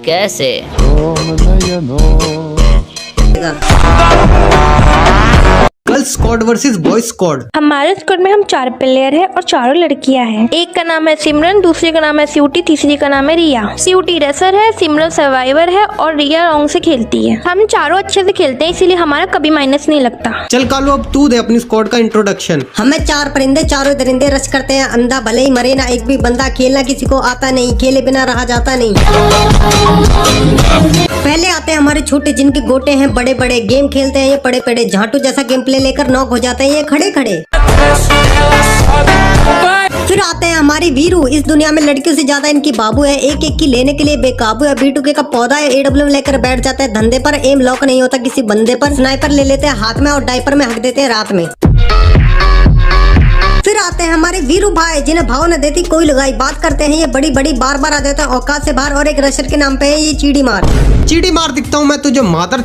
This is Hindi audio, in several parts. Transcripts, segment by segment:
कैसे? Girls squad versus boys squad. हमारे स्क्वाड में हम 4 प्लेयर हैं और चारों लड़कियां हैं। एक का नाम है सिमरन, दूसरे का नाम है स्यूटी, तीसरी का नाम है रिया। स्यूटी रेसर है, सिमरन सर्वाइवर है और रिया रॉन्ग से खेलती है। हम चारों अच्छे से खेलते हैं, इसीलिए हमारा कभी माइनस नहीं लगता। चल कालू, अब तू दे अपनी स्क्वाड का इंट्रोडक्शन। हमें 4 परिंदे चारों दरिंदे रश करते हैं। अंधा भले ही मरे ना एक भी बंदा, खेलना किसी को आता नहीं, खेले बिना रहा जाता नहीं। पहले आते हैं हमारे छोटे जिनके गोटे हैं बड़े बड़े, गेम खेलते हैं ये पड़े पड़े, झांटू जैसा गेम प्ले लेकर नॉक हो जाते हैं ये खड़े खड़े। फिर आते हैं हमारी वीरू, इस दुनिया में लड़कियों से ज्यादा इनकी बाबू है, एक एक की लेने के लिए बेकाबू है। B2K का पौधा है, AWM लेकर बैठ जाते हैं धंधे पर, एम लॉक नहीं होता किसी बंदे पर, स्नाइपर ले लेते हैं हाथ में और डाइपर में हक देते हैं रात में। फिर आते हैं हमारे वीरू भाई, जिन्हें भाव न देती कोई लगाई, बात करते हैं ये बड़ी बड़ी, बार बार आ जाता है औकात से बाहर, और एक रशर के नाम पे है ये चीड़ी मार। चीड़ी मार दिखता हूँ मैं तुझे मादर।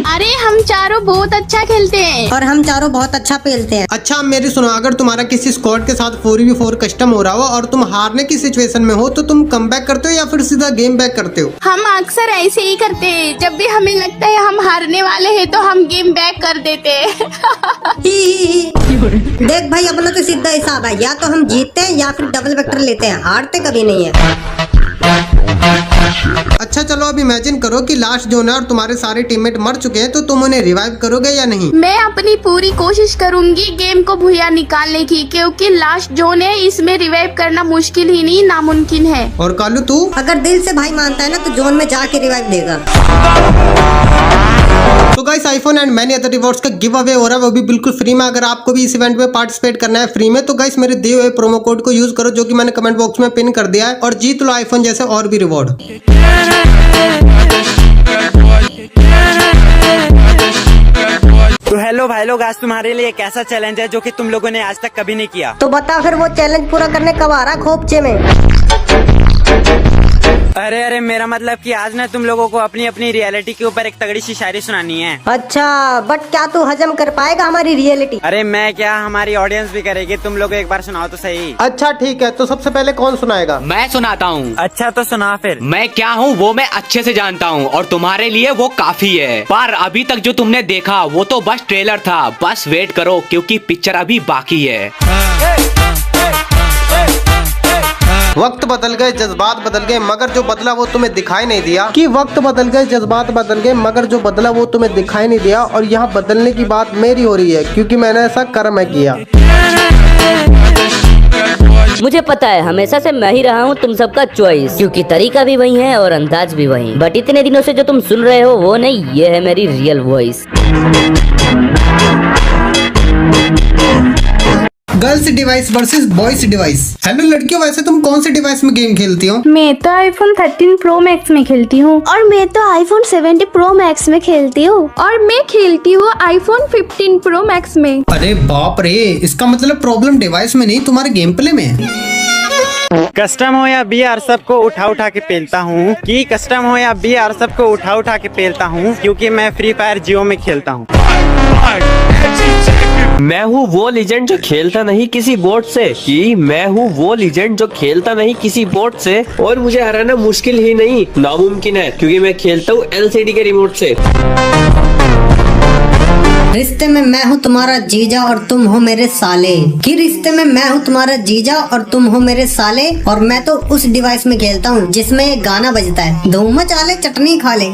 अरे हम चारों बहुत अच्छा खेलते हैं और हम चारों बहुत अच्छा पेलते हैं। अच्छा मेरी सुनो, अगर तुम्हारा किसी स्क्वाड के साथ 4v4 कस्टम हो रहा हो और तुम हारने की सिचुएशन में हो तो तुम कम बैक करते हो या फिर सीधा गेम बैक करते हो? हम अक्सर ऐसे ही करते हैं, जब भी हमें लगता है हम हारने वाले हैं तो हम गेम बैक कर देते हैं। देख भाई, अपना तो सीधा हिसाब है, या तो हम जीतते हैं या फिर डबल वेक्टर लेते हैं, हारते कभी नहीं है। अच्छा चलो अब इमेजिन करो कि लास्ट जोन है और तुम्हारे सारे टीममेट मर चुके हैं, तो तुम उन्हें रिवाइव करोगे या नहीं? मैं अपनी पूरी कोशिश करूंगी गेम को भूया निकालने की, क्योंकि लास्ट जोन है, इसमें रिवाइव करना मुश्किल ही नहीं नामुमकिन है। और कालू तू? अगर दिल से भाई मानता है ना तो जोन में जाके रिवाइव देगा। तो guys, iPhone and many other rewards का गिव अवे हो रहा है, वो भी बिल्कुल फ्री में। अगर आपको भी इस इवेंट में पार्टिसिपेट करना है फ्री में, तो गाइस मेरे दिए हुए प्रोमो कोड को यूज करो, जो कि मैंने कमेंट बॉक्स में पिन कर दिया है, और जीत लो आईफोन जैसे और भी रिवॉर्ड। तो हेलो भाई लोग, आज तुम्हारे लिए एक ऐसा चैलेंज है जो कि तुम लोगों ने आज तक कभी नहीं किया। तो बता फिर वो चैलेंज पूरा करने कब आ रहा खोपचे में? अरे मेरा मतलब कि आज ना तुम लोगों को अपनी अपनी रियलिटी के ऊपर एक तगड़ी सी शायरी सुनानी है। अच्छा, बट क्या तू हजम कर पाएगा हमारी रियलिटी? अरे मैं क्या, हमारी ऑडियंस भी करेगी। तुम लोग एक बार सुनाओ तो सही। अच्छा ठीक है, तो सबसे पहले कौन सुनाएगा? मैं सुनाता हूँ। अच्छा तो सुना फिर। मैं क्या हूँ वो मैं अच्छे से जानता हूँ और तुम्हारे लिए वो काफी है, पर अभी तक जो तुमने देखा वो तो बस ट्रेलर था। बस वेट करो क्योंकि पिक्चर अभी बाकी है। वक्त बदल गए, जज्बात बदल गए, मगर जो बदला वो तुम्हें दिखाई नहीं दिया। कि वक्त बदल गए, जज्बात बदल गए, मगर जो बदला वो तुम्हें दिखाई नहीं दिया। और यहाँ बदलने की बात मेरी हो रही है, क्योंकि मैंने ऐसा कर्म है किया। मुझे पता है हमेशा से मैं ही रहा हूँ तुम सबका चॉइस, क्योंकि तरीका भी वही है और अंदाज भी वही। बट इतने दिनों से जो तुम सुन रहे हो वो नहीं, ये है मेरी real voice. Girls device versus boys device. Hello लड़कियों, वैसे तुम कौन से डिवाइस में गेम खेलती हो? मैं तो आईफोन 13 प्रो मैक्स में खेलती हूँ। और मैं तो आईफोन 70 प्रो मैक्स में खेलती हूँ। और मैं खेलती हूँ आईफोन 15 प्रो मैक्स में। अरे बाप रे, इसका मतलब प्रॉब्लम डिवाइस में नहीं तुम्हारे गेम प्ले में है। कस्टम हो या BR सबको उठा उठा के पेलता हूँ, कि कस्टम हो या BR सबको उठा उठा के पेलता हूँ, क्योंकि मैं फ्री फायर जियो में खेलता हूँ। मैं हूँ वो लीजेंड जो खेलता नहीं किसी बोट से, कि मैं हूँ वो लीजेंड जो खेलता नहीं किसी बोट से, और मुझे हराना मुश्किल ही नहीं नामुमकिन है, क्योंकि मैं खेलता हूँ LCD के रिमोट से। रिश्ते में मैं हूँ तुम्हारा जीजा और तुम हो मेरे साले, कि रिश्ते में मैं हूँ तुम्हारा जीजा और तुम हो मेरे साले। और मैं तो उस डिवाइस में खेलता हूँ जिसमें एक गाना बजता है, धूम मचा ले चटनी खा ले।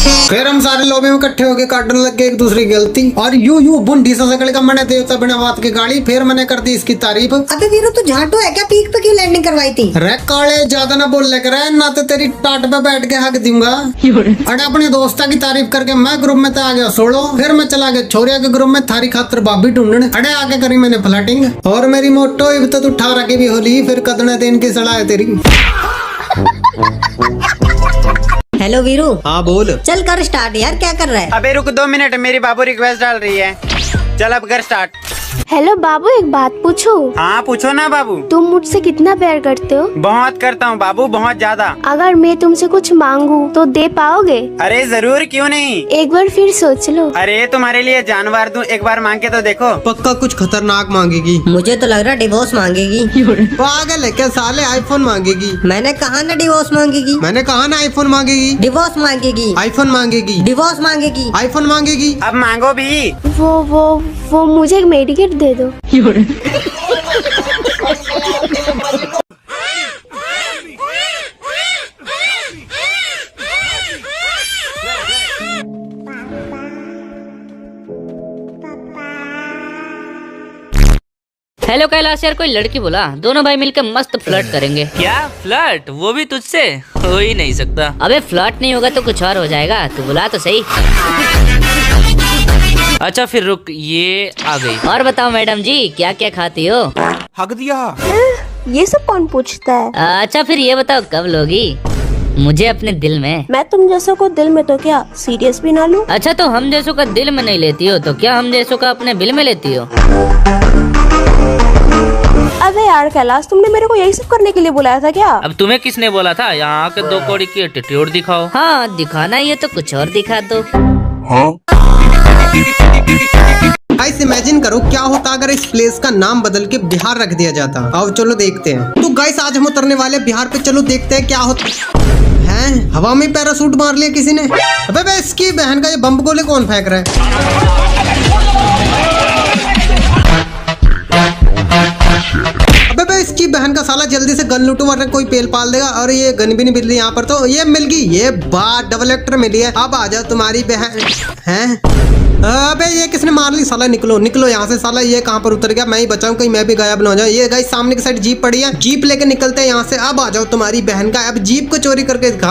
फिर हम सारे लॉबी में इकट्ठे होके काटने लग गए एक दूसरे की गलती, और यू बुंडी सा सकल का मैंने देवता बिना बात की गाड़ी। फिर मैंने कर दी इसकी तारीफ। अबे वीरू, तू झांटू है क्या? पीक पे क्यों लैंडिंग करवाई थी? रे काले, ज्यादा ना बोल लेकर ना तो तेरी टाट पे बैठ के हक दूंगा। अरे अपने दोस्ता की तारीफ करके मैं ग्रुप में तो आ गया सोलो, फिर मैं चला गया छोरिया के ग्रुप में थारी खातर बाबी ढूंढने। अरे आगे करी मैंने फ्लैटिंग, और मेरी मोटो इब तो 18 की भी होली, फिर कदने दिन की सलाह है तेरी। हेलो वीरू। हाँ बोल। चल कर स्टार्ट यार, क्या कर रहा है? अबे रुक 2 मिनट, मेरी बाबू रिक्वेस्ट डाल रही है। चल अब कर स्टार्ट। हेलो बाबू, एक बात पूछूं? हाँ पूछो ना बाबू। तुम मुझसे कितना प्यार करते हो? बहुत करता हूँ बाबू, बहुत ज्यादा। अगर मैं तुमसे कुछ मांगू तो दे पाओगे? अरे जरूर, क्यों नहीं। एक बार फिर सोच लो। अरे तुम्हारे लिए जानवर दूं, एक बार मांग के तो देखो। पक्का कुछ खतरनाक मांगेगी। मुझे तो लग रहा डिवोर्स मांगेगी। पागल है क्या साले, आईफोन मांगेगी। मैंने कहा ना डिवोर्स मांगेगी। मैंने कहा ना आईफोन मांगेगी। डिवोर्स मांगेगी। आईफोन मांगेगी। डिवोर्स मांगेगी। आईफोन मांगेगी। अब मांगो भी। वो मुझे एक मेडिकेट दे दो। हेलो कैलाश यार, कोई लड़की बोला, दोनों भाई मिलकर मस्त फ्लर्ट करेंगे। क्या फ्लर्ट? वो भी तुझसे? हो ही नहीं सकता। अबे फ्लर्ट नहीं होगा तो कुछ और हो जाएगा, तू बुला तो सही। अच्छा फिर रुक, ये आ गई। और बताओ मैडम जी, क्या क्या खाती हो? हक दिया। ये सब कौन पूछता है? अच्छा फिर ये बताओ, कब लोगी मुझे अपने दिल में? मैं तुम जैसों को दिल में तो क्या सीरियस भी ना लूं? अच्छा तो हम जैसों का दिल में नहीं लेती हो तो क्या हम जैसों का अपने बिल में लेती हो? अबे यार कैलाश, तुमने मेरे को यही सब करने के लिए बुलाया था क्या? अब तुम्हें किसने बोला था यहाँ आके 2 कौड़ी की एटीट्यूड दिखाओ? हाँ दिखाना ही है तो कुछ और दिखा दो। गाइस इमेजिन करो क्या होता अगर इस प्लेस का नाम बदल के बिहार रख दिया जाता। आओ चलो देखते हैं। तो गाइस आज हम उतरने वाले बिहार पे, चलो देखते हैं क्या होता है। हवा में पैराशूट मार लिया किसी ने। अबे बे इसकी बहन का ये बम गोले कौन फेंक रहा है? अबे बे इसकी बहन का साला, जल्दी से गन लूटो वरना कोई पेल पाल देगा। और ये गन भी नहीं मिल रही यहाँ पर, तो ये मिल गई। ये बात डबल एक्टर मिली है। अब आ जाओ तुम्हारी बहन है। अबे ये किसने मार ली? साला निकलो निकलो यहाँ से। साला ये कहाँ पर उतर गया? मैं ही बचाऊं, कहीं मैं भी गायब ना हो जाऊं। ये गाइस सामने की साइड जीप पड़ी है, जीप लेके निकलते हैं यहाँ से। अब आ जाओ तुम्हारी बहन का। अब जीप को चोरी करके दिखा।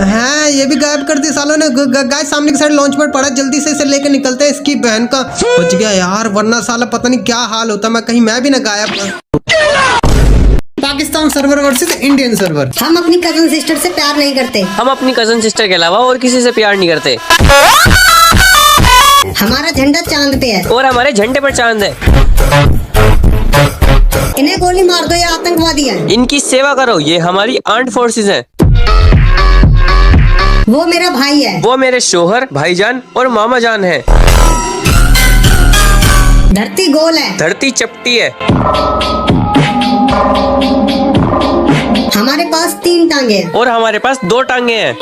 हाँ ये भी गायब कर दी सालों ने। गाइस सामने की साइड लॉन्च पैड पड़ा, जल्दी से इसे लेके निकलते हैं। इसकी बहन का बच गया यार, वरना साला पता नहीं क्या हाल होता, मैं कहीं मैं भी ना गायब। Pakistan server versus Indian server. हम अपनी कजन सिस्टर से प्यार नहीं करते। हम अपनी कजन सिस्टर के अलावा और किसी से प्यार नहीं करते। हमारा झंडा चांद पे है और हमारे झंडे पर चांद है। इन्हें गोली मार दो, ये आतंकवादी है। इनकी सेवा करो, ये हमारी आर्म्ड फोर्सेस हैं। वो मेरा भाई है। वो मेरे शोहर, भाईजान और मामा जान हैं। धरती गोल है, धरती चपटी है। हमारे पास 3 टांगे हैं। और हमारे पास 2 टांगे हैं।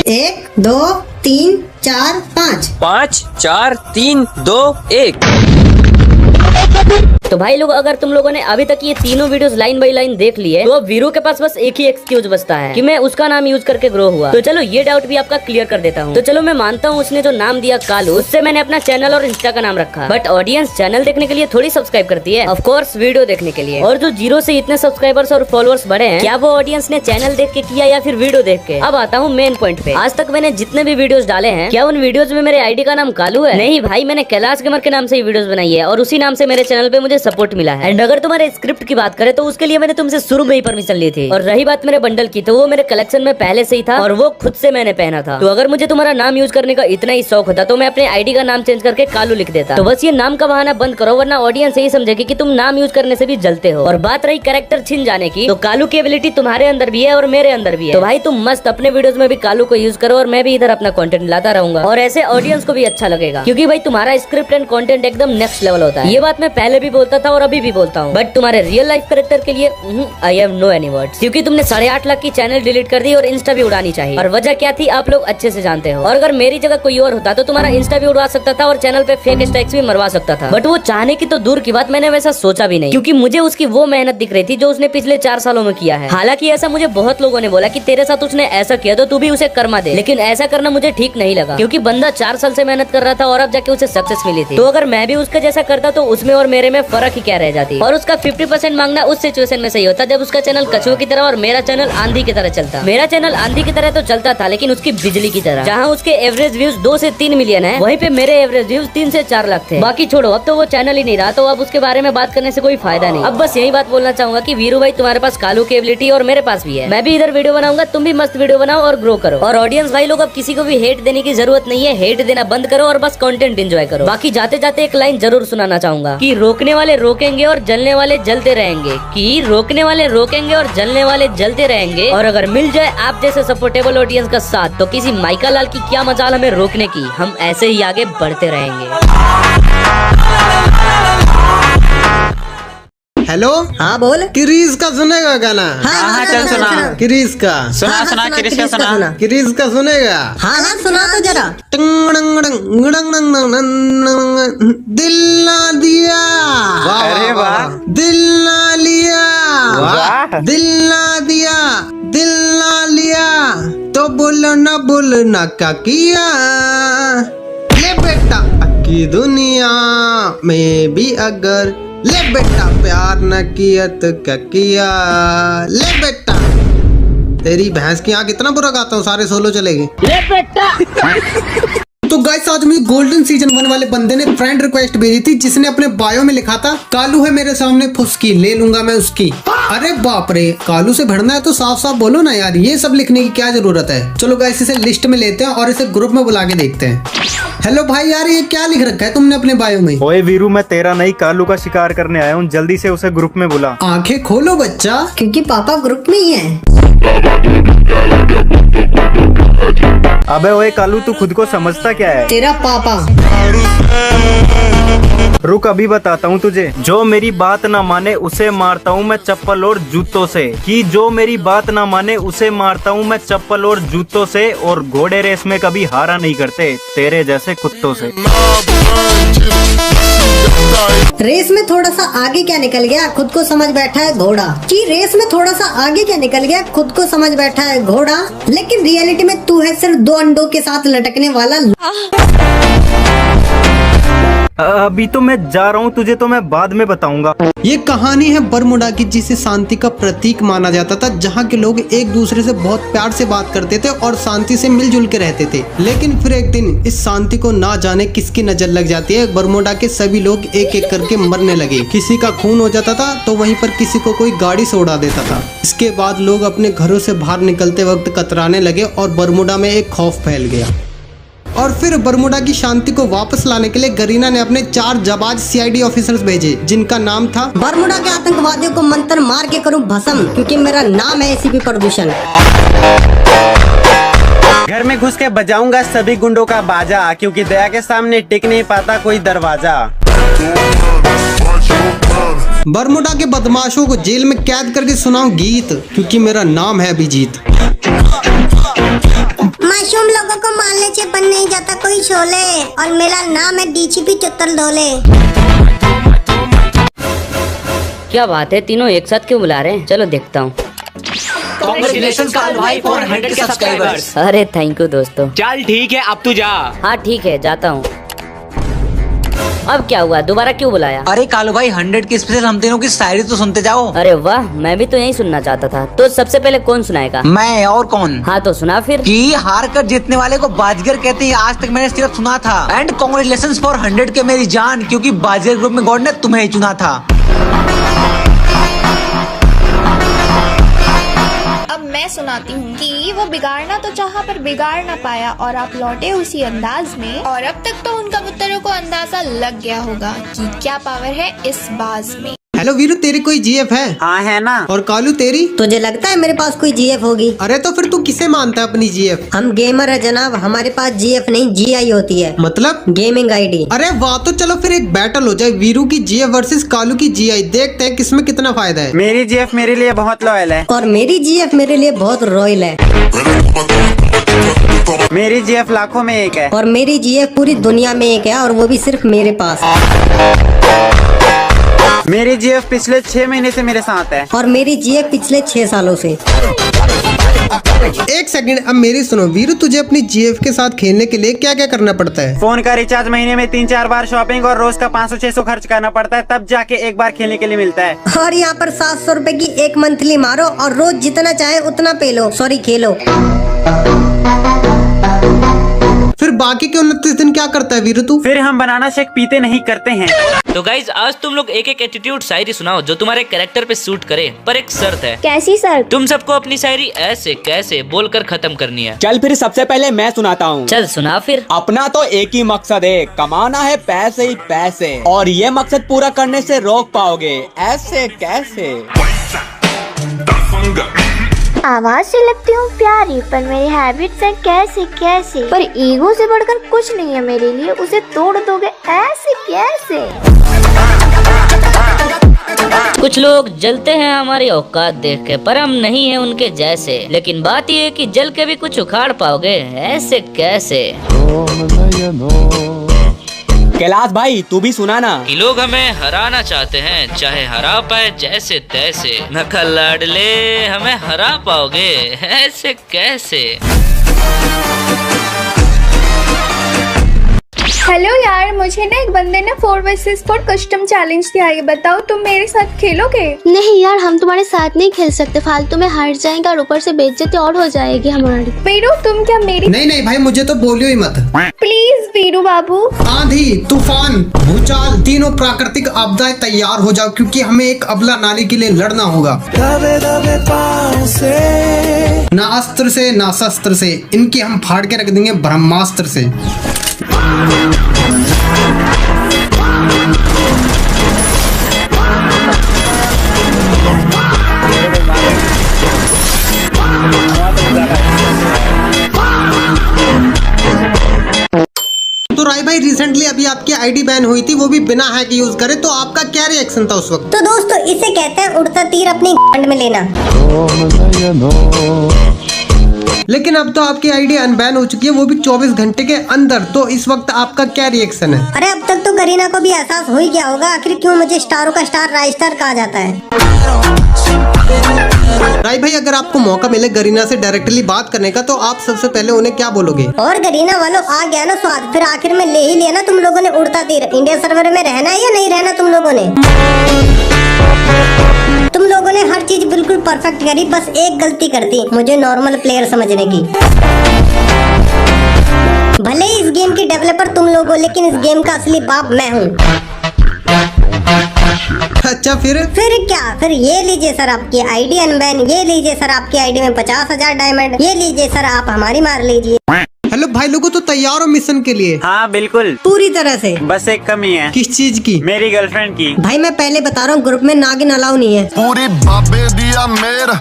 1 2 3 4 5। 5 4 3 2 1। तो भाई लोग, अगर तुम लोगों ने अभी तक ये तीनों वीडियोस लाइन बाय लाइन देख लिए तो अब वीरू के पास बस एक ही एक्सक्यूज बचता है कि मैं उसका नाम यूज करके ग्रो हुआ। तो चलो ये डाउट भी आपका क्लियर कर देता हूँ। तो चलो मैं मानता हूँ उसने जो नाम दिया कालू, उससे मैंने अपना चैनल और इंस्टा का नाम रखा। बट ऑडियंस चैनल देखने के लिए थोड़ी सब्सक्राइब करती है, ऑफ कोर्स वीडियो देखने के लिए। और जो 0 से इतने सब्सक्राइबर्स और फॉलोअर्स बढ़े हैं, क्या वो ऑडियंस ने चैनल देख के किया या फिर वीडियो देख के? अब आता हूँ मेन पॉइंट पे। आज तक मैंने जितने भी वीडियोस डाले हैं, क्या उन वीडियोस में मेरे आईडी का नाम कालू है? नहीं भाई, मैंने कैलाश गेमर के नाम से ही वीडियोस बनाई है और उसी नाम से मेरे चैनल पे मुझे सपोर्ट मिला है। एंड अगर तुम्हारे स्क्रिप्ट की बात करें तो उसके लिए मैंने तुमसे शुरू में ही परमिशन ली थी। और रही बात मेरे बंडल की, तो वो मेरे कलेक्शन में पहले से ही था और वो खुद से मैंने पहना था। तो अगर मुझे तुम्हारा नाम यूज करने का इतना ही शौक होता तो मैं अपने आईडी का नाम चेंज करके कालू लिख देता। तो बस ये नाम का बहाना बंद करो, वरना ऑडियंस यही समझेगी कि तुम नाम यूज करने से भी जलते हो। और बात रही कैरेक्टर छिन जाने की, तो कालू की एबिलिटी तुम्हारे अंदर भी है और मेरे अंदर भी है। तो भाई तुम मस्त अपने वीडियोस में भी कालू को यूज करो और मैं भी इधर अपना कंटेंट लाता रहूंगा। और ऐसे ऑडियंस को भी अच्छा लगेगा, क्योंकि भाई तुम्हारा स्क्रिप्ट एंड कंटेंट एकदम नेक्स्ट लेवल होता है। ये बात मैं पहले भी बोलता था और अभी भी बोलता हूँ। बट तुम्हारे रियल लाइफ कैरेक्टर के लिए I have no any words, क्योंकि तुमने 8.5 लाख की चैनल डिलीट कर दी और इंस्टा भी उड़ानी चाहिए। और वजह क्या थी आप लोग अच्छे से जानते हो। और अगर मेरी जगह कोई और होता तो तुम्हारा इंस्टा भी उड़वा सकता था और चैनल पे फेक स्ट्राइक्स भी मरवा सकता था। बट वो चाहने की तो दूर की बात, मैंने वैसा सोचा भी नहीं, क्योंकि मुझे उसकी वो मेहनत दिख रही थी जो उसने पिछले 4 सालों में किया है। हालांकि ऐसा मुझे बहुत लोगों ने बोला कि तेरे साथ उसने ऐसा किया तो तू भी उसे कर्मा दे, लेकिन ऐसा करना मुझे ठीक नहीं लगा, क्योंकि बंदा 4 साल से मेहनत कर रहा था और अब जाके उसे सक्सेस मिली थी। तो अगर मैं भी उसका जैसा करता तो उसमें और मेरे में फर्क ही क्या रह जाती। और उसका 50% मांगना उस सिचुएशन में सही होता जब उसका चैनल कछुए की तरह और मेरा चैनल आंधी की तरह चलता। मेरा चैनल आंधी की तरह तो चलता था, लेकिन उसकी बिजली की तरह। जहाँ उसके एवरेज व्यूज 2 से 3 मिलियन है, वहीं पे मेरे एवरेज व्यूज 3 से 4 लाख थे। बाकी छोड़ो, अब तो वो चैनल ही नहीं रहा, तो अब उसके बारे में बात करने से कोई फायदा नहीं। अब बस यही बात बोलना चाहूंगा कि वीरू भाई तुम्हारे पास कालू की एबिलिटी और मेरे पास भी है। मैं भी इधर वीडियो बनाऊंगा, तुम भी मस्त वीडियो बनाओ और ग्रो करो। और ऑडियंस भाई लोग, अब किसी को भी हेट देने की जरूरत नहीं है, हेट देना बंद करो और बस कंटेंट एंजॉय करो। बाकी जाते जाते एक लाइन जरूर सुनाना चाहूंगा कि रोकने वाले रोकेंगे और जलने वाले जलते रहेंगे, कि रोकने वाले रोकेंगे और जलने वाले जलते रहेंगे। और अगर मिल जाए आप जैसे सपोर्टेबल ऑडियंस का साथ, तो किसी माइका लाल की क्या मजाल हमें रोकने की, हम ऐसे ही आगे बढ़ते रहेंगे। हेलो, हाँ बोल। क्रिस का सुनेगा गाना? हाँ चल सुना। क्रिस का सुना क्रिस का सुना। क्रिस का सुनेगा? हाँ सुना तो जरा। दिल ना दिया, अरे वाह। दिल ना लिया, वाह। दिल ना दिया, दिल ना लिया तो बोलना क्या किया। ले बेटा की दुनिया में भी अगर ले बेटा प्यार न किया तो क्या किया। ले बेटा, तेरी भैंस की आँख इतना बुरा गाता हूँ सारे सोलो चलेंगे। ले बेटा। तो गाइस, आज मुझे गोल्डन सीजन 1 वाले बंदे ने फ्रेंड रिक्वेस्ट भेजी थी, जिसने अपने बायो में लिखा था कालू है मेरे सामने फुसकी, ले लूंगा मैं उसकी। अरे बाप रे, कालू से भिड़ना है तो साफ साफ बोलो ना यार, ये सब लिखने की क्या जरूरत है। चलो गाइस, इसे लिस्ट में लेते हैं और इसे ग्रुप में बुला के देखते हैं। हेलो भाई, यार ये क्या लिख रखा है तुमने अपने बायो में? ओए वीरू, मैं तेरा नहीं कालू का शिकार करने आया हूँ, जल्दी से उसे ग्रुप में बुला। आंखें खोलो बच्चा, क्योंकि पापा ग्रुप में ही है। अबे ओए कालू, तू खुद को समझता क्या है? तेरा पापा। रुक, अभी बताता हूँ तुझे। जो मेरी बात ना माने उसे मारता हूँ मैं चप्पल और जूतों से, कि जो मेरी बात ना माने उसे मारता हूँ मैं चप्पल और जूतों से। और घोड़े रेस में कभी हारा नहीं करते तेरे जैसे कुत्तों से। रेस में थोड़ा सा आगे क्या निकल गया, खुद को समझ बैठा है घोड़ा। कि रेस में थोड़ा सा आगे क्या निकल गया, खुद को समझ बैठा है घोड़ा। लेकिन रियलिटी में तू है सिर्फ 2 अंडों के साथ लटकने वाला। अभी तो मैं जा रहा हूँ, तुझे तो मैं बाद में बताऊंगा। ये कहानी है बरमुडा की, जिसे शांति का प्रतीक माना जाता था, जहाँ के लोग एक दूसरे से बहुत प्यार से बात करते थे और शांति से मिलजुल के रहते थे। लेकिन फिर एक दिन इस शांति को ना जाने किसकी नजर लग जाती है, बरमुडा के सभी लोग एक एक करके मरने लगे। किसी का खून हो जाता था तो वहीं पर किसी को कोई गाड़ी से उड़ा देता था। इसके बाद लोग अपने घरों से बाहर निकलते वक्त कतराने लगे और बरमुडा में एक खौफ फैल गया। और फिर बरमुडा की शांति को वापस लाने के लिए गरीना ने अपने 4 जाबाज CID ऑफिसर्स भेजे, जिनका नाम था बरमुडा के आतंकवादियों को मंत्र मार के करूं भस्म, क्योंकि मेरा नाम है ACP प्रदूषण। घर में घुस के बजाऊंगा सभी गुंडों का बाजा, क्योंकि दया के सामने टिक नहीं पाता कोई दरवाजा। बरमुडा के बदमाशों को जेल में कैद करके सुनाऊं गीत, क्योंकि मेरा नाम है अभिजीत। मासूम लोगों को मारने से बन नहीं जाता कोई शोले, और मेरा नाम है DCP चुत्तर डोले। क्या बात है, तीनों एक साथ क्यों बुला रहे हैं? चलो देखता हूँ। कांग्रेचुलेशंस कालू भाई फॉर 100 के सब्सक्राइबर्स। अरे थैंक यू दोस्तों। चल ठीक है, अब तू जा। हाँ ठीक है, जाता हूँ। अब क्या हुआ, दोबारा क्यों बुलाया? अरे कालू भाई 100 की स्पेशल हम तीनों की शायरी तो सुनते जाओ। अरे वाह, मैं भी तो यही सुनना चाहता था। तो सबसे पहले कौन सुनाएगा? मैं, और कौन? हाँ तो सुना फिर। कि हार कर जीतने वाले को बाजीगर कहते हैं, आज तक मैंने सिर्फ सुना था। एंड कांग्रेचुलेशंस फॉर 100 के मेरी जान, क्योंकि बाजीगर ग्रुप में गॉड ने तुम्हें ही चुना था। अब मैं सुनाती हूँ कि वो बिगाड़ना तो चाहा पर बिगाड़ ना पाया, और आप लौटे उसी अंदाज में। और अब तक तो उन कबूतरों को अंदाजा लग गया होगा कि क्या पावर है इस बाज में। हेलो वीरू, तेरी कोई GF है? हाँ है ना। और कालू तेरी? तुझे लगता है मेरे पास कोई GF होगी? अरे तो फिर तू किसे मानता है अपनी GF? हम गेमर है जनाब, हमारे पास GF नहीं GI होती है। मतलब? Gaming ID। अरे वाह, तो चलो फिर एक बैटल हो जाए, वीरू की GF वर्सेस कालू की GI। देखते हैं किसमें कितना फायदा है। मेरी GF मेरे लिए बहुत लॉयल है। और मेरी GF मेरे लिए बहुत रॉयल है। मेरी GF लाखों में एक है। और मेरी GF पूरी दुनिया में एक है, और वो भी सिर्फ मेरे पास। मेरी जीएफ पिछले 6 महीने से मेरे साथ है। और मेरी जीएफ पिछले 6 सालों से। एक सेकंड, अब मेरी सुनो वीरू, तुझे अपनी जीएफ के साथ खेलने के लिए क्या क्या करना पड़ता है? फोन का रिचार्ज, महीने में 3-4 बार शॉपिंग और रोज का 500-600 खर्च करना पड़ता है, तब जाके एक बार खेलने के लिए मिलता है। और यहाँ पर 700 रुपए की एक मंथली मारो और रोज जितना चाहे उतना पे लो, सॉरी खेलो। फिर बाकी के 29 दिन क्या करता है वीरू तू? फिर हम बनाना शेक पीते नहीं करते हैं। तो गाइज आज तुम लोग एक एक एटीट्यूड शायरी सुनाओ जो तुम्हारे कैरेक्टर पे सूट करे, पर एक शर्त है। कैसी सर? तुम सबको अपनी शायरी ऐसे कैसे बोलकर खत्म करनी है। चल फिर सबसे पहले मैं सुनाता हूँ। चल सुना फिर। अपना तो एक ही मकसद है, कमाना है पैसे ही पैसे, और ये मकसद पूरा करने से रोक पाओगे ऐसे कैसे। आवाज से लगती हूँ प्यारी, पर मेरी हैबिट्स है कैसे कैसे। पर ईगो से बढ़कर कुछ नहीं है मेरे लिए, उसे तोड़ दोगे ऐसे कैसे। कुछ लोग जलते हैं हमारी औकात देख के, पर हम नहीं हैं उनके जैसे। लेकिन बात ये है कि जल के भी कुछ उखाड़ पाओगे ऐसे कैसे। कैलाश भाई तू भी सुना ना। कि लोग हमें हराना चाहते हैं, चाहे हरा पाए जैसे तैसे। नखल लाडले हमें हरा पाओगे ऐसे कैसे। हेलो यार, मुझे ना एक बंदे ने 4 vs 4 कस्टम चैलेंज दिया है, बताओ तुम मेरे साथ खेलोगे? नहीं यार, हम तुम्हारे साथ नहीं खेल सकते, फालतू में हार जाएंगे और ऊपर से बेइज्जती और हो जाएगी हमारी। वीरू तुम क्या मेरी? नहीं भाई, मुझे तो बोलियो ही मत। प्लीज वीरू बाबू। आंधी, तूफान, भूचाल, तीनों प्राकृतिक आपदाएं तैयार हो जाओ, क्योंकि हमें एक अबला नारी के लिए लड़ना होगा। ना अस्त्र से ना शस्त्र से, इनकी हम फाड़ के रख देंगे ब्रह्मास्त्र से। तो राय भाई, रिसेंटली अभी आपकी आईडी बैन हुई थी, वो भी बिना हैक यूज करे, तो आपका क्या रिएक्शन था उस वक्त? तो दोस्तों इसे कहते हैं उड़ता तीर अपनी गांड में लेना। लेकिन अब तो आपकी आईडी अनबैन हो चुकी है, वो भी 24 घंटे के अंदर, तो इस वक्त आपका क्या रिएक्शन है? अरे अब तक तो करीना को भी एहसास हो ही गया होगा आखिर क्यों मुझे स्टारों का स्टार राज स्टार कहा जाता है। राय भाई, अगर आपको मौका मिले गरीना से डायरेक्टली बात करने का, तो आप सबसे पहले उन्हें क्या बोलोगे? और गरीना वालों, आ गया ना स्वाद, फिर आखिर में ले ही लिया ना तुम लोगों ने उड़ता तीर। इंडिया सर्वर में रहना है या नहीं रहना तुम लोगों ने? तुम लोगों ने हर चीज बिल्कुल परफेक्ट करी, बस एक गलती कर दी, मुझे नॉर्मल प्लेयर समझने की। भले ही इस गेम की डेवलपर तुम लोग हो, लेकिन इस गेम का असली बाप मैं हूँ। अच्छा फिर क्या? फिर ये लीजिए सर आपकी आईडी अनबैन, ये लीजिए सर आपकी आईडी में 50,000 डायमंड, ये लीजिए सर आप हमारी मार लीजिए। हेलो भाई लोगों, तो तैयार हो मिशन के लिए? हाँ बिल्कुल, पूरी तरह से। बस एक कमी है। किस चीज की? मेरी गर्लफ्रेंड की। भाई मैं पहले बता रहा हूँ, ग्रुप में नागिन अलाउ नहीं है। पूरी बाबे दिया मेर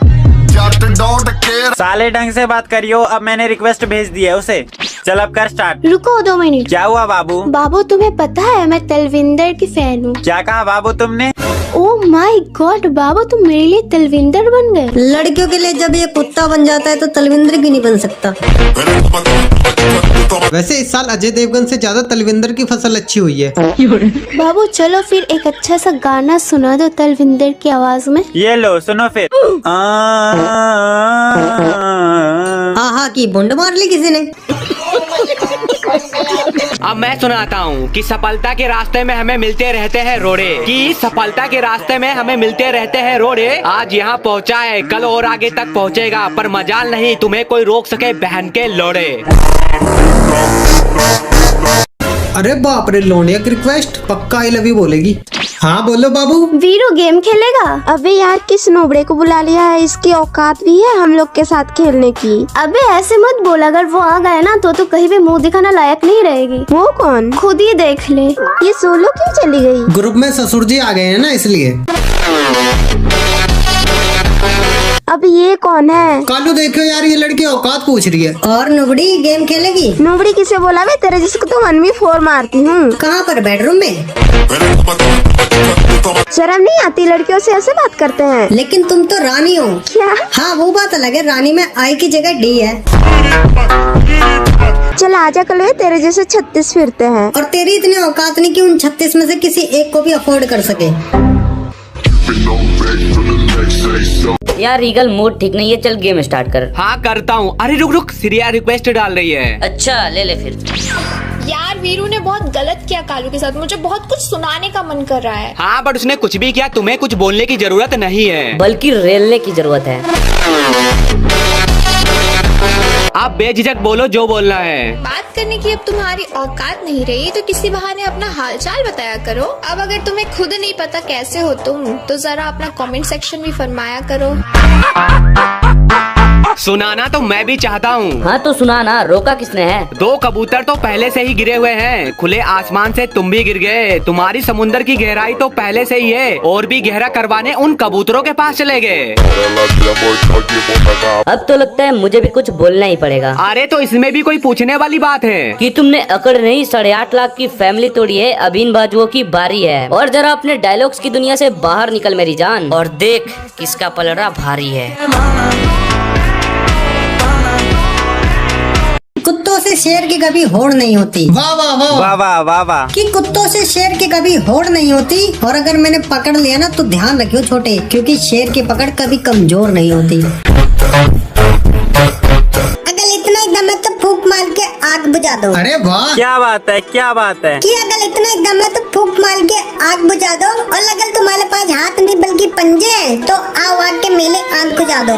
जट डोंट केयर। साले ढंग से बात करियो, अब मैंने रिक्वेस्ट भेज दी है उसे। चल अब कर स्टार्ट। रुको 2 मिनट। क्या हुआ बाबू? बाबू तुम्हें पता है मैं तलविंदर की फैन हूँ। क्या कहा बाबू तुमने? ओह माय गॉड बाबू, तुम मेरे लिए तलविंदर बन गए। लड़कियों के लिए जब ये कुत्ता बन जाता है तो तलविंदर क्यों नहीं बन सकता? वैसे इस साल अजय देवगन से ज्यादा तलविंदर की फसल अच्छी हुई है। बाबू चलो फिर एक अच्छा सा गाना सुना दो तलविंदर की आवाज में। ये लो सुनो फिर। आहा की बुंड मार ली किसी ने। अब मैं सुनाता हूँ कि सफलता के रास्ते में हमें मिलते रहते हैं रोड़े, कि सफलता के रास्ते में हमें मिलते रहते हैं रोड़े। आज यहाँ पहुँचा है, कल और आगे तक पहुँचेगा, पर मजाल नहीं तुम्हें कोई रोक सके बहन के लोड़े। अरे बाप रे, लोनिया की रिक्वेस्ट पक्का आई लव यू बोलेगी। हाँ बोलो बाबू। वीरू गेम खेलेगा? अबे यार किस नोबड़े को बुला लिया है, इसकी औकात भी है हम लोग के साथ खेलने की। अबे ऐसे मत बोल, अगर वो आ गए ना तो कहीं भी मुंह दिखाना लायक नहीं रहेगी। वो कौन? खुद ही देख ले। ये सोलो क्यों चली गई? ग्रुप में ससुर जी आ गए हैं ना, इसलिए। अब ये कौन है? कालू देखो यार, ये लड़की औकात पूछ रही है। और नुबड़ी गेम खेलेगी? नोबड़ी किसे बोला? वे तेरे जिसको तो 1v4 मारती हूँ। कहाँ पर? बेडरूम में? शर्म नहीं आती? लड़कियों से ऐसे बात करते हैं। लेकिन तुम तो रानी हो। क्या? हाँ वो बात अलग है, रानी में आई की जगह डी है। चल आजा कल, तेरे जैसे 36 फिरते हैं। और तेरी इतनी औकात नहीं कि उन 36 में से किसी एक को भी अफोर्ड कर सके। यार रीगल मूड ठीक नहीं है, चल गेम स्टार्ट कर। हाँ करता हूँ। अरे रुक रुक, सिरिया रिक्वेस्ट डाल रही है। अच्छा ले ले फिर। यार वीरू ने बहुत गलत किया कालू के साथ, मुझे बहुत कुछ सुनाने का मन कर रहा है। हाँ बट उसने कुछ भी किया, तुम्हें कुछ बोलने की जरूरत नहीं है, बल्कि रेलने की जरूरत है। आप बेझिझक बोलो जो बोलना है। बात करने की अब तुम्हारी औकात नहीं रही तो किसी बहाने अपना हालचाल बताया करो। अब अगर तुम्हें खुद नहीं पता कैसे हो तुम, तो जरा अपना कमेंट सेक्शन भी फरमाया करो। सुनाना तो मैं भी चाहता हूँ। हाँ तो सुना ना, रोका किसने है? 2 कबूतर तो पहले से ही गिरे हुए हैं, खुले आसमान से तुम भी गिर गए। तुम्हारी समुंदर की गहराई तो पहले से ही है, और भी गहरा करवाने उन कबूतरों के पास चले गए। अब तो लगता है मुझे भी कुछ बोलना ही पड़ेगा। अरे तो इसमें भी कोई पूछने वाली बात है कि तुमने अकड़ नहीं 8.5 लाख की फैमिली तोड़ी है, अब इन बाजुओं की बारी है। और जरा अपने डायलॉग्स की दुनिया से बाहर निकल मेरी जान, और देख किसका पलड़ा भारी है। कुत्तों से शेर की कभी होड़ नहीं होती। वाह वाह वाह वाह वाह वाह वाह। कि कुत्तों से शेर की कभी होड़ नहीं होती, और अगर मैंने पकड़ लिया ना तो ध्यान रखियो छोटे, क्योंकि शेर की पकड़ कभी कमजोर नहीं होती। अगर इतना एकदम है तो फूंक मार के आग बुझा दो। अरे वाह, क्या बात है, क्या बात है। कि अगर इतना एकदम है तो फूंक मार के आग बुझा दो, और अगर तुम्हारे पास हाथ नहीं बल्कि पंजे हैं तो आओ आग के मेले आग बुझा दो।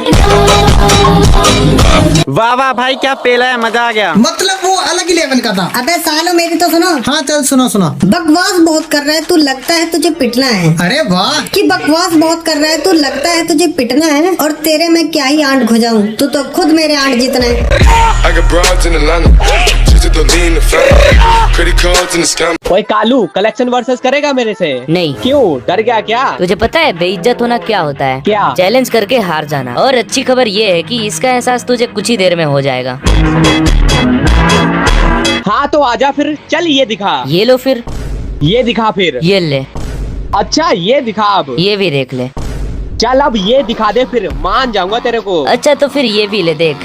वाह वाह भाई, क्या पेला है, मजा आ गया। मतलब वो अलग ही लेवल का था। अबे सालो मेरी तो सुनो। हाँ चल सुनो सुनो। बकवास बहुत कर रहा है तू, लगता है तुझे पिटना है। अरे वाह, कि बकवास बहुत कर रहा है तू, लगता है तुझे पिटना है, और तेरे में क्या ही आंट खुजाऊं, तू तो खुद मेरे आंट जितना है। ओए कालू, कलेक्शन वर्सेस करेगा मेरे से? नहीं। क्यों, डर गया क्या? तुझे पता है बेइज्जत होना क्या होता है? क्या? चैलेंज करके हार जाना। और अच्छी खबर ये है कि इसका एहसास तुझे कुछ ही देर में हो जाएगा। हाँ तो आजा फिर, चल ये दिखा। ये लो फिर। ये दिखा फिर। ये ले। अच्छा ये दिखा अब। ये भी देख ले। चल अब ये दिखा दे, फिर मान जाऊंगा तेरे को। अच्छा तो फिर ये भी ले देख।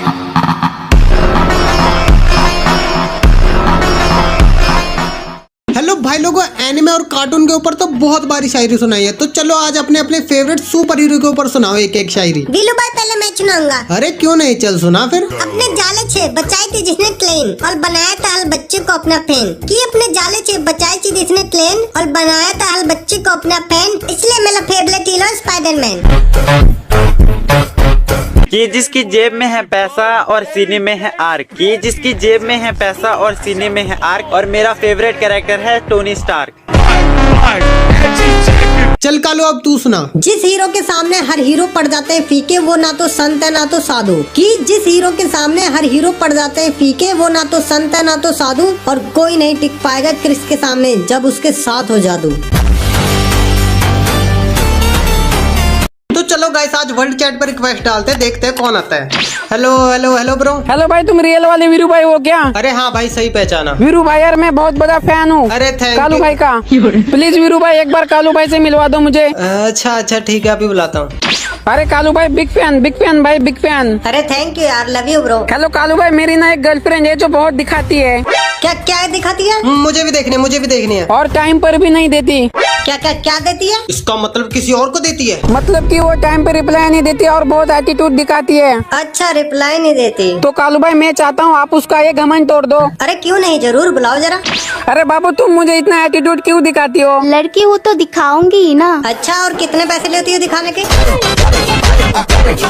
हेलो भाई लोगों, एनिमे और कार्टून के ऊपर तो बहुत बारी शायरी सुनाई है, तो चलो आज अपने अपने फेवरेट सुपर हीरो के ऊपर सुनाओ एक एक शायरी। वीलू भाई पहले मैं सुनाऊंगा। अरे क्यों नहीं, चल सुना फिर। अपने जाले छे बचाई थी जिसने ट्रेन, और बनाया था हर बच्चे को अपना फैन। कि अपने जाले छे बचाई थी जिसने ट्रेन, और बनाया था हर बच्चे को अपना फैन, इसलिए मेरा फेवरेट हीरो स्पाइडरमैन। कि जिसकी जेब में है पैसा और सीने में है आर्क, कि जिसकी जेब में है पैसा और सीने में है आर्क, और मेरा फेवरेट कैरेक्टर है टोनी स्टार्क। चल कालू अब तू सुना। जिस हीरो के सामने हर हीरो पड़ जाते हैं फीके, वो ना तो संत है ना तो साधु। कि जिस हीरो के सामने हर हीरो पड़ जाते हैं फीके, वो ना तो संत है ना तो साधु, और कोई नहीं टिक पाएगा क्रिस के सामने जब उसके साथ हो जादू। तो चलो गाइस आज वर्ल्ड चैट पर रिक्वेस्ट डालते हैं, देखते हैं कौन आता है। Hello hello hello bro. Hello भाई, तुम रियल वाले वीरू भाई हो क्या? अरे हाँ भाई, सही पहचाना। वीरू भाई यार मैं बहुत बड़ा फैन हूँ। अरे थैंक कालू यू भाई का। प्लीज वीरू भाई एक बार कालू भाई से मिलवा दो मुझे। अच्छा अच्छा ठीक है, अभी बुलाता हूँ। अरे कालू भाई बिग फैन भाई, बिग फैन। अरे थैंक यू यार, love you bro. Hello Kalu भाई, मेरी ना एक गर्लफ्रेंड है जो बहुत दिखाती है। क्या क्या दिखाती है? मुझे भी देखनी है। और टाइम पर भी नहीं देती। क्या क्या क्या देती है? इसका मतलब किसी और को देती है? मतलब कि वो टाइम पे रिप्लाई नहीं देती और बहुत एटीट्यूड दिखाती है। अच्छा रिप्लाई नहीं देती। तो कालू भाई मैं चाहता हूँ आप उसका ये घमंड तोड़ दो। अरे क्यों नहीं, जरूर बुलाओ जरा। अरे बाबू तुम मुझे इतना एटीट्यूड क्यों दिखाती हो? लड़की हूँ तो दिखाऊंगी ही ना। अच्छा और कितने पैसे लेती हो दिखाने के?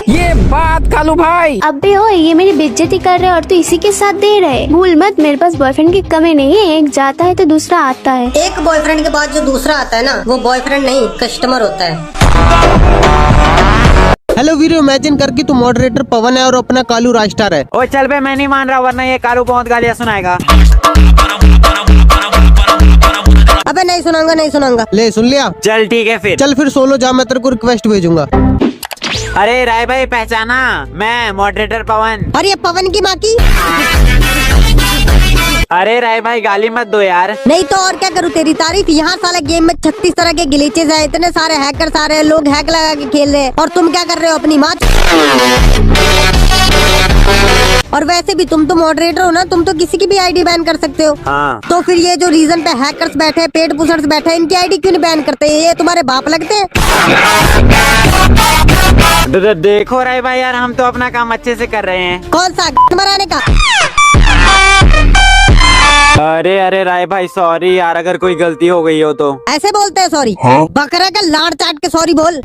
ये बात कालू भाई। अबे हो, ये मेरी बेइज्जती कर रहे और तू इसी के साथ दे रहे। भूल मत मेरे पास बॉयफ्रेंड की कमी नहीं है, एक जाता है तो दूसरा आता है। एक बॉयफ्रेंड के बाद जो दूसरा आता है ना, वो बॉयफ्रेंड नहीं कस्टमर होता है। हेलो वीडियो इमेजिन करके तू मॉडरेटर पवन है और अपना कालू राजस्टार है। ओ चल बे, मैं नहीं मान रहा, वरना ये कालू बहुत गालियाँ सुनाएगा। अबे नहीं सुनाऊंगा। ले सुन लिया? चल ठीक है फिर। चल फिर सोलो जा, मैं तेरे को रिक्वेस्ट भेजूंगा। अरे राय भाई पहचाना, मैं मॉडरेटर पवन। और ये पवन की माँ की? अरे राय भाई गाली मत दो यार। नहीं तो और क्या करूँ तेरी तारीफ। यहाँ साला गेम में 36 तरह के ग्लिचेस है, इतने सारे हैकर सारे लोग हैक लगा के खेल रहे हैं, और तुम क्या कर रहे हो अपनी माँ। और वैसे भी तुम तो मॉडरेटर हो ना, तुम तो किसी की भी आईडी बैन कर सकते हो। हाँ। तो फिर ये जो रीजन पे हैकर्स बैठे हैं, पेड पुशर्स बैठे हैं, इनकी आईडी क्यों नहीं बैन करते? ये तुम्हारे बाप लगते हैं। देखो राय भाई यार, हम तो अपना काम अच्छे से कर रहे हैं। कौन सा मराने का? अरे राय भाई सॉरी यार, अगर कोई गलती हो गई हो तो। ऐसे बोलते हैं सॉरी? बकरा का लाड़ चाट के सॉरी बोल।